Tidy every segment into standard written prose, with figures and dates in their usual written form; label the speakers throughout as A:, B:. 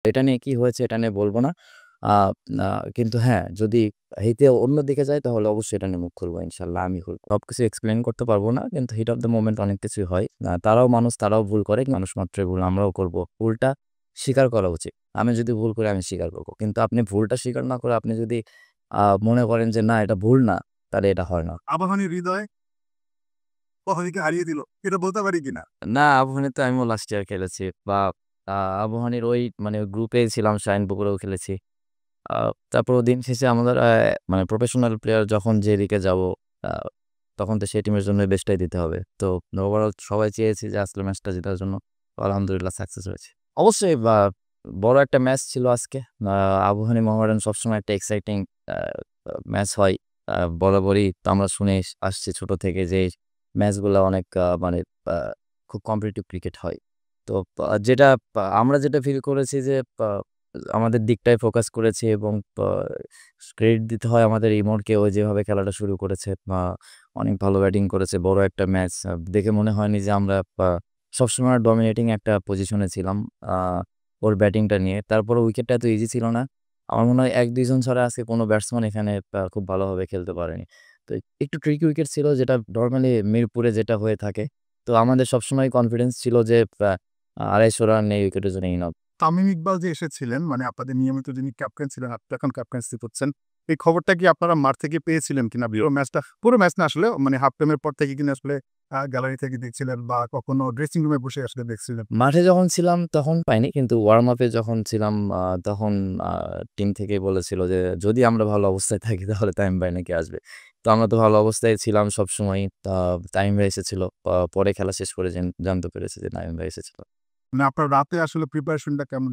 A: এটা নিয়ে কি হয়েছে এটা নিয়ে বলব না। আ আ কিন্তু হ্যাঁ, যদি হিতে অন্যদিকে যায় তাহলে অবশ্যই এটা নিয়ে মুখ খুলব ইনশাআল্লাহ আমি খুলব। সবকিছু এক্সপ্লেইন করতে পারব না। কিন্তু হিট অফ দ্য মোমেন্ট অনেক কিছুই হয়। তারাও মানুষ, তারাও ভুল করে। মানুষ মাত্রই ভুল, আমরাও করব। ভুলটা স্বীকার করা উচিত। আমি যদি ভুল করি আমি স্বীকার করব। কিন্তু আপনি ভুলটা স্বীকার না করে আপনি যদি মনে করেন যে না এটা ভুল না, তাহলে এটা হয় না।
B: আবাহনীর হৃদয় কোহলিকে হারিয়ে দিল। এটা বলতে পারি কিনা?
A: না, আবাহনীতে আমিও লাস্ট ইয়ার খেলেছি বা আ আবাহনীর ওই মানে গ্রুপেই ছিলাম, শাহিনপুকুরেও খেলেছি। আ তারপরেও দিন শেষে আমাদের মানে প্রফেশনাল প্লেয়ার যখন যেদিকে যাবো আ তখন তো সেই টিমের জন্য বেস্টটাই দিতে হবে। তো ওভারঅল সবাই চেয়েছি যে আসলে ম্যাচটা জেতার জন্য। আলহামদুলিল্লাহ সাকসেস হয়েছে। অবশ্যই বড় একটা ম্যাচ ছিল আজকে। আ আবাহনী মোহামেডান সবসময় একটা এক্সাইটিং আ আ ম্যাচ হয়। বরাবরই তো আমরা শুনে আসছি ছোট থেকে যে ম্যাচগুলা অনেক মানে আ খুব কম্পিটিটিভ ক্রিকেট হয়। তো যেটা আমরা যেটা ফিল করেছি যে আমাদের দিকটায় ফোকাস করেছি এবং ক্রেডিট দিতে হয় আমাদের ইমনকে। ও যেভাবে খেলাটা শুরু করেছে অনেক ভালো ব্যাটিং করেছে। বড় একটা ম্যাচ দেখে মনে হয়নি যে আমরা সবসময় ডমিনেটিং একটা পজিশনে ছিলাম আ ওর ব্যাটিংটা নিয়ে। তারপরে উইকেটটা এত ইজি ছিল না। আমার মনে হয় ১-২ জন ছাড়া আজকে কোনো ব্যাটসম্যান এখানে খুব ভালোভাবে খেলতে পারেনি। তো একটু ট্রিকি উইকেট ছিল যেটা নরমালি মিরপুরে যেটা হয়ে থাকে। তো আমাদের সবসময় কনফিডেন্স ছিল যে ২৫০ রান এই উইকেটের জন্য ইনাফ।
B: তামিম ইকবাল যে এসেছিলেন মানে আপনাদের নিয়মিত যিনি ক্যাপ্টেন ছিলেন, আপনি এখন ক্যাপ্টেন্সি করছেন। এই খবরটা কি আপনারা মাঠ থেকে পেয়েছিলেন কিনা? পুরো ম্যাচ না আসলে মানে হাফ টাইমের পর থেকে কিনা আসলে গ্যালারি থেকে দেখছিলেন বা কখনো ড্রেসিং রুমে বসে আসলে দেখছিলেন?
A: মাঠে যখন ছিলাম তখন পাইনি। কিন্তু ওয়ার্ম আপে যখন ছিলাম তখন আ টিম থেকেই বলেছিল যে, "যদি আমরা ভালো অবস্থায় থাকি তাহলে তামিম ভাই নাকি আসবে।" তো আমরা তো ভালো অবস্থায় ছিলাম সবসময়ই। তামিম ভাই এসেছিল। পরে খেলা শেষ করে জানতে পেরেছি যে নাইম ভাই এসেছিল।
B: মানে আপনার রাতে আসলে প্রিপারেশনটা কেমন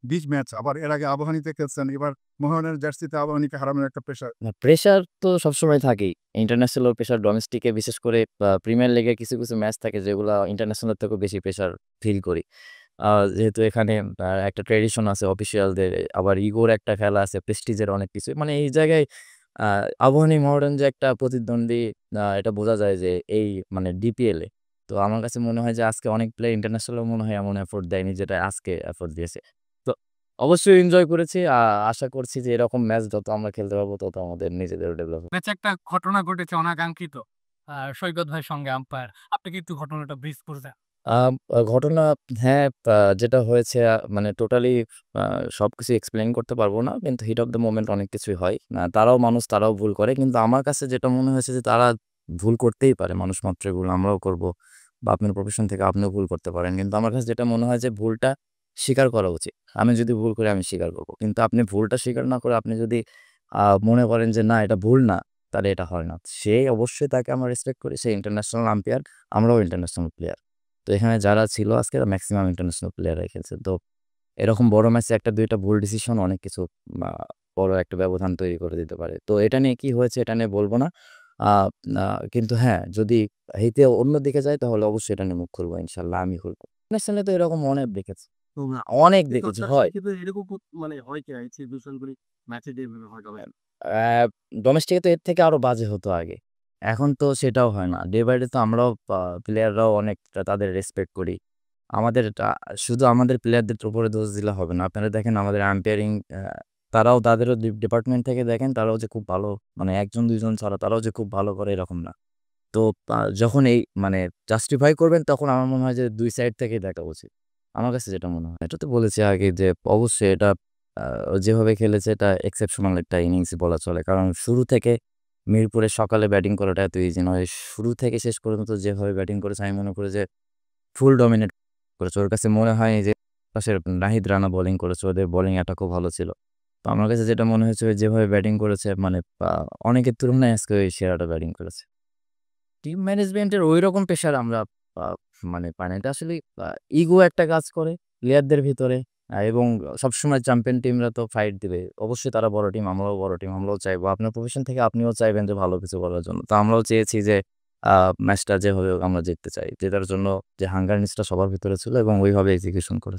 B: বিগ ম্যাচ আবার এর আগে আবাহনীতে খেলছেন। এবার মোহামেডানের জার্সিতে আবাহনীকে হারানোর একটা প্রেশার।
A: না, প্রেশার তো সবসময় থাকেই। ইন্টারন্যাশনাল প্রেশার ডোমেস্টিকে বিশেষ করে প্রিমিয়ার লিগে কিছু ম্যাচ থাকে যেগুলা ইন্টারন্যাশনাল থেকেও বেশি প্রেশার ফিল করি। আ যেহেতু এখানে একটা ট্র্যাডিশন আছে অফিসিয়ালদের, আবার ইগোর একটা খেলা আছে, প্রেস্টিজের অনেক কিছু। মানে এই জায়গায় আ আবাহনী মোহামেডান যে একটা প্রতিদ্বন্দ্বী এটা বোঝা যায় যে এই মানে ডিপিএল এ। তো আমার কাছে মনে হয় যে আজকে অনেক প্লেয়ার ইন্টারন্যাশনালেও মনে হয় এমন এফোর্ট দেয়নি যেটা আজকে এফোর্ট দিয়েছে। তো অবশ্যই এনজয় করেছি। আশা করছি যে এরকম ম্যাচ যত আমরা খেলতে পারবো তত আমাদের নিজেদেরও ডেভেলপ হবে।
C: ম্যাচে একটা ঘটনা ঘটেছে অনাকাঙ্ক্ষিত। সৈকত ভাইয়ের সঙ্গে আম্পায়ার। আপনি কি একটু ঘটনাটা ব্রিজ করবেন?
A: আম ঘটনা হ্যাঁ, যেটা হয়েছে মানে টোটালি আ সবকিছু এক্সপ্লেইন করতে পারব না। কিন্তু হিট অফ দ্য মোমেন্ট অনেক কিছুই হয়। তারাও মানুষ, তারাও ভুল করে। কিন্তু আমার কাছে যেটা মনে হয়েছে যে তারা ভুল করতেই পারে। মানুষ মাত্রই ভুল। আমরাও করব। বা আপনার প্রফেশন থেকে আপনিও ভুল করতে পারেন। কিন্তু আমার কাছে যেটা মনে হয় যে ভুলটা স্বীকার করা উচিত। আমি যদি ভুল করি আমি স্বীকার করব। কিন্তু আপনি ভুলটা স্বীকার না করে আপনি যদি মনে করেন যে না এটা ভুল না, তাহলে এটা হয় না। সে অবশ্যই তাকে আমরা রেসপেক্ট করি। সে ইন্টারন্যাশনাল আম্পায়ার, আমরাও ইন্টারন্যাশনাল প্লেয়ার। তো এখানে যারা ছিল আজকে মেক্সিমাম ইন্টারন্যাশনাল প্লেয়াররাই খেলছে। তো এরকম বড় ম্যাচে ১ টা ২ টা ভুল ডিসিশন অনেক কিছু আ বড় একটা ব্যবধান তৈরি করে দিতে পারে। তো এটা নিয়ে কি হয়েছে এটা নিয়ে বলব না। আ আ কিন্তু হ্যাঁ, যদি হিতে অন্যদিকে যায় তাহলে অবশ্যই এটা নিয়ে মুখ খুলব ইনশাআল্লাহ আমি খুলব। ইন্টারন্যাশনালে তো এরকম অনেক দেখেছি।
B: তো না
A: অনেক
B: কিন্তু
A: দেখেছি
B: তার
A: হয়।
B: সেক্ষেত্রে এরকম মানে হয় কিনা এই সিচুয়েশন গুলি ম্যাচে যেভাবে হয় তবে
A: অ্যা ডোমেস্টিকে তো এর থেকে আরো বাজে হতো আগে। এখন তো সেটাও হয় না। ডে বাই ডে তো আমরাও প্লেয়াররাও অনেকটা তাদের রেসপেক্ট করি। আমাদের শুধু আমাদের প্লেয়ারদের উপরে দোষ দিলে হবে না। আপনারা দেখেন আমাদের আম্পায়ারিং তারাও তাদেরও ডিপার্টমেন্ট থেকে দেখেন তারাও যে খুব ভালো মানে ১ জন ২ জন ছাড়া তারাও যে খুব ভালো করে এরকম না। তো যখন এই মানে জাস্টিফাই করবেন তখন আমার মনে হয় যে ২ সাইড থেকেই দেখা উচিত। আমার কাছে যেটা মনে হয়। এটা তো বলেছি আগে যে অবশ্যই এটা আ যেভাবে খেলেছে এটা এক্সেপশনাল একটা ইনিংসই বলা চলে। কারণ শুরু থেকে মিরপুরে সকালে ব্যাটিং করাটা এত ইজি নয়। শুরু থেকে শেষ পর্যন্ত যেভাবে ব্যাটিং করেছে আমি মনে করি যে ফুল ডমিনেট করেছে। ওর কাছে মনে হয়নি যে পাশের নাহিদ রানা বোলিং করেছে। ওদের বোলিং অ্যাটাকও ভালো ছিল। তো আমার কাছে যেটা মনে হয়েছে ওই যেভাবে ব্যাটিং করেছে মানে আ অনেকের তুলনায় আজকে ওই সেরাটা ব্যাটিং করেছে। টিম ম্যানেজমেন্টের ঐরকম প্রেশার আমরা আ মানে পাই না। এটা আসলে আ ইগো একটা কাজ করে প্লেয়ারদের ভিতরে এবং সবসময় চ্যাম্পিয়ন টিমরা তো ফাইট দিবে। অবশ্যই তারা বড় টিম, আমরাও বড় টিম। আমরাও চাইবো। আপনার প্রফেশন থেকে আপনিও চাইবেন যে ভালো কিছু করার জন্য। তো আমরাও চেয়েছি যে আ ম্যাচটা যেভাবে হোক আমরা জিততে চাই। জেতার জন্য যে হাঙ্গারনেস টা সবার ভিতরে ছিল এবং ওইভাবে এক্সিকিউশন করেছে।